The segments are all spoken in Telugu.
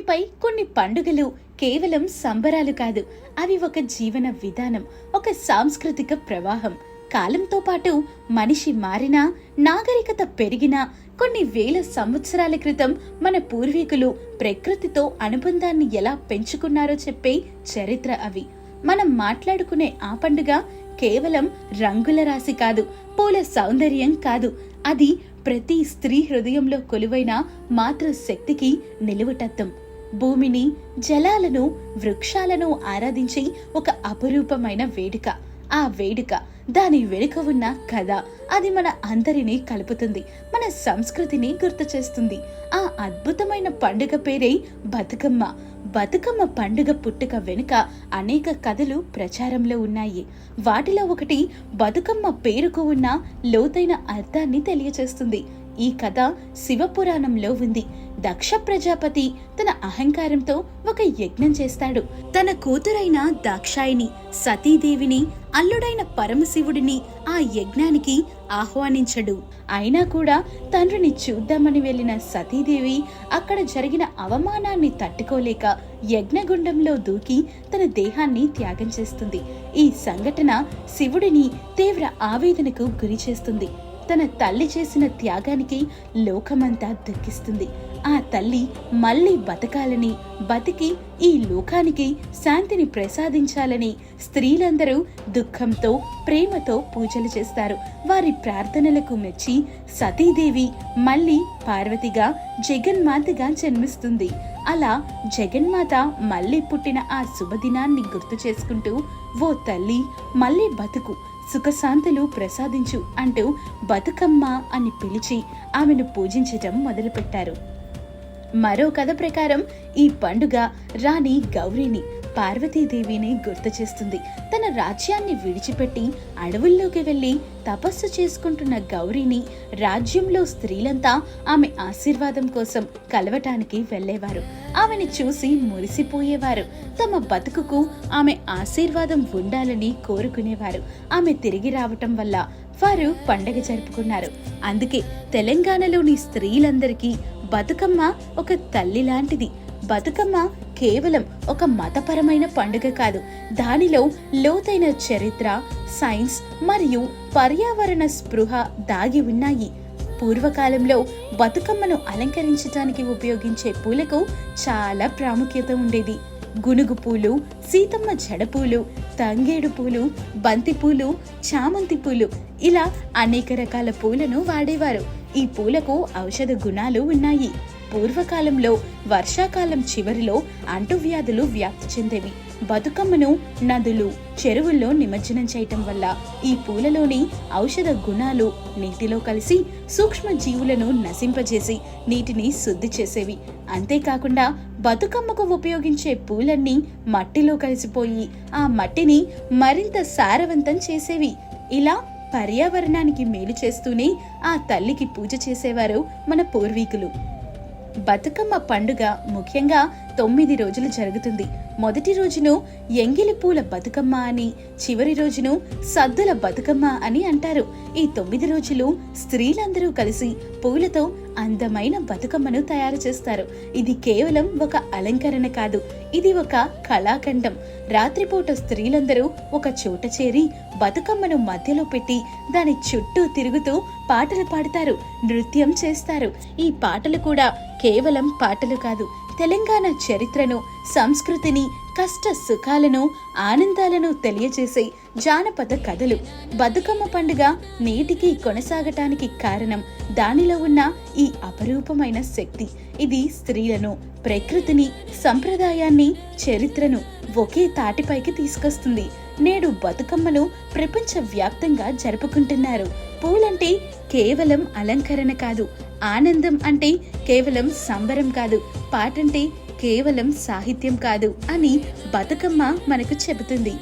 భూమిపై కొన్ని పండుగలు కేవలం సంబరాలు కాదు, అవి ఒక జీవన విధానం, ఒక సాంస్కృతిక ప్రవాహం. కాలంతో పాటు మనిషి మారినా, నాగరికత పెరిగినా, కొన్ని వేల సంవత్సరాల క్రితం మన పూర్వీకులు ప్రకృతితో అనుబంధాన్ని ఎలా పెంచుకున్నారో చెప్పే చరిత్ర అవి. మనం మాట్లాడుకునే ఆ పండుగ కేవలం రంగుల రాశి కాదు, పూల సౌందర్యం కాదు, అది ప్రతి స్త్రీ హృదయంలో కొలువైన మాతృశక్తికి నిలువుటత్వం. భూమిని, జలాలను, వృక్షాలను ఆరాధించి ఒక అపురూపమైన వేడుక. ఆ వేడుక, దాని వెనుక ఉన్న కథ, అది మన అందరినీ కలుపుతుంది, మన సంస్కృతిని గుర్తు చేస్తుంది. ఆ అద్భుతమైన పండుగ పేరే బతుకమ్మ. బతుకమ్మ పండుగ పుట్టుక వెనుక అనేక కథలు ప్రచారంలో ఉన్నాయి. వాటిలో ఒకటి బతుకమ్మ పేరుకు ఉన్న లోతైన అర్థాన్ని తెలియచేస్తుంది. ఈ కథ శివపురాణంలో ఉంది. దక్ష ప్రజాపతి తన అహంకారంతో ఒక యజ్ఞం చేస్తాడు. తన కూతురైన దాక్షాయిని, సతీదేవిని, అల్లుడైన పరమశివుడిని ఆ యజ్ఞానికి ఆహ్వానించడు. అయినా కూడా తండ్రిని చూద్దామని వెళ్లిన సతీదేవి అక్కడ జరిగిన అవమానాన్ని తట్టుకోలేక యజ్ఞగుండంలో దూకి తన దేహాన్ని త్యాగం చేస్తుంది. ఈ సంఘటన శివుడిని తీవ్ర ఆవేదనకు గురి చేస్తుంది. తన తల్లి చేసిన త్యాగానికి లోకమంతా దుఃఖిస్తుంది. ఆ తల్లి మళ్ళీ బతకాలని, బతికి ఈ లోకానికి శాంతిని ప్రసాదించాలని స్త్రీలందరూ దుఃఖంతో, ప్రేమతో పూజలు చేస్తారు. వారి ప్రార్థనలకు మెచ్చి సతీదేవి మళ్ళీ పార్వతిగా, జగన్మాతగా జన్మిస్తుంది. అలా జగన్మాత మళ్ళీ పుట్టిన ఆ శుభదినాన్ని గుర్తు చేసుకుంటూ, ఓ తల్లి మళ్ళీ బతుకు, సుఖశాంతులు ప్రసాదించు అంటూ బతుకమ్మ అని పిలిచి ఆమెను పూజించటం మొదలుపెట్టారు. మరో కథ ప్రకారం ఈ పండుగ రాణి గౌరీని, పార్వతీదేవిని గుర్తు చేస్తుంది. తన రాజ్యాన్ని విడిచిపెట్టి అడవుల్లోకి వెళ్లి తపస్సు చేసుకుంటున్న గౌరీని రాజ్యంలో స్త్రీలంతా ఆమె ఆశీర్వాదం కోసం కలవటానికి వెళ్లేవారు. ఆమెని చూసి మురిసిపోయేవారు. తమ బతుకుకు ఆమె ఆశీర్వాదం ఉండాలని కోరుకునేవారు. ఆమె తిరిగి రావటం వల్ల వారు పండగ జరుపుకున్నారు. అందుకే తెలంగాణలోని స్త్రీలందరికీ బతుకమ్మ ఒక తల్లి లాంటిది. బతుకమ్మ కేవలం ఒక మతపరమైన పండుగ కాదు, దానిలో లోతైన చరిత్ర, సైన్స్ మరియు పర్యావరణ స్పృహ దాగి ఉన్నాయి. పూర్వకాలంలో బతుకమ్మను అలంకరించడానికి ఉపయోగించే పూలకు చాలా ప్రాముఖ్యత ఉండేది. గునుగు పూలు, సీతమ్మ జడపూలు, తంగేడు పూలు, బంతిపూలు, చామంతి పూలు, ఇలా అనేక రకాల పూలను వాడేవారు. ఈ పూలకు ఔషధ గుణాలు ఉన్నాయి. పూర్వకాలంలో వర్షాకాలం చివరిలో అంటువ్యాధులు వ్యాప్తి చెందేవి. బతుకమ్మను నదులు, చెరువుల్లో నిమజ్జనం చేయటం వల్ల ఈ పూలలోని ఔషధ గుణాలు నీటిలో కలిసి సూక్ష్మ జీవులను నశింపజేసి నీటిని శుద్ధి చేసేవి. అంతేకాకుండా బతుకమ్మకు ఉపయోగించే పూలన్నీ మట్టిలో కలిసిపోయి ఆ మట్టిని మరింత సారవంతం చేసేవి. ఇలా పర్యావరణానికి మేలు చేస్తూనే ఆ తల్లికి పూజ చేసేవారు మన పూర్వీకులు. బతుకమ్మ పండుగ ముఖ్యంగా 9 రోజులు జరుగుతుంది. మొదటి రోజును ఎంగిలి పూల బతుకమ్మ అని, చివరి రోజును సద్దుల బతుకమ్మ అని అంటారు. ఈ 9 రోజులు స్త్రీలందరూ కలిసి పూలతో అందమైన బతుకమ్మను తయారు చేస్తారు. ఇది కేవలం ఒక అలంకరణ కాదు, ఇది ఒక కళాఖండం. రాత్రిపూట స్త్రీలందరూ ఒక చోట చేరి బతుకమ్మను మధ్యలో పెట్టి దాని చుట్టూ తిరుగుతూ పాటలు పాడతారు, నృత్యం చేస్తారు. ఈ పాటలు కూడా కేవలం పాటలు కాదు, తెలంగాణ చరిత్రను, సంస్కృతిని, కష్ట సుఖాలను, ఆనందాలను తెలియజేసే జానపద కథలు. బతుకమ్మ పండుగ నేటికి కొనసాగటానికి కారణం దానిలో ఉన్న ఈ అపరూపమైన శక్తి. ఇది స్త్రీలను, ప్రకృతిని, సంప్రదాయాన్ని, చరిత్రను ఒకే తాటిపైకి తీసుకొస్తుంది. నేడు బతుకమ్మను ప్రపంచ వ్యాప్తంగా జరుపుకుంటున్నారు. పూలంటే కేవలం అలంకరణ కాదు, ఆనందం అంటే కేవలం సంబరం కాదు, పాటంటే కేవలం సాహిత్యం కాదు అని బతుకమ్మ మనకు చెబుతుంది.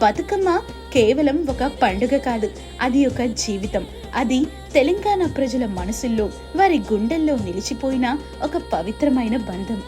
బతుకమ్మ కేవలం ఒక పండుగ కాదు, అది ఒక జీవితం. అది తెలంగాణ ప్రజల మనసుల్లో, వారి గుండెల్లో నిలిచిపోయిన ఒక పవిత్రమైన బంధం.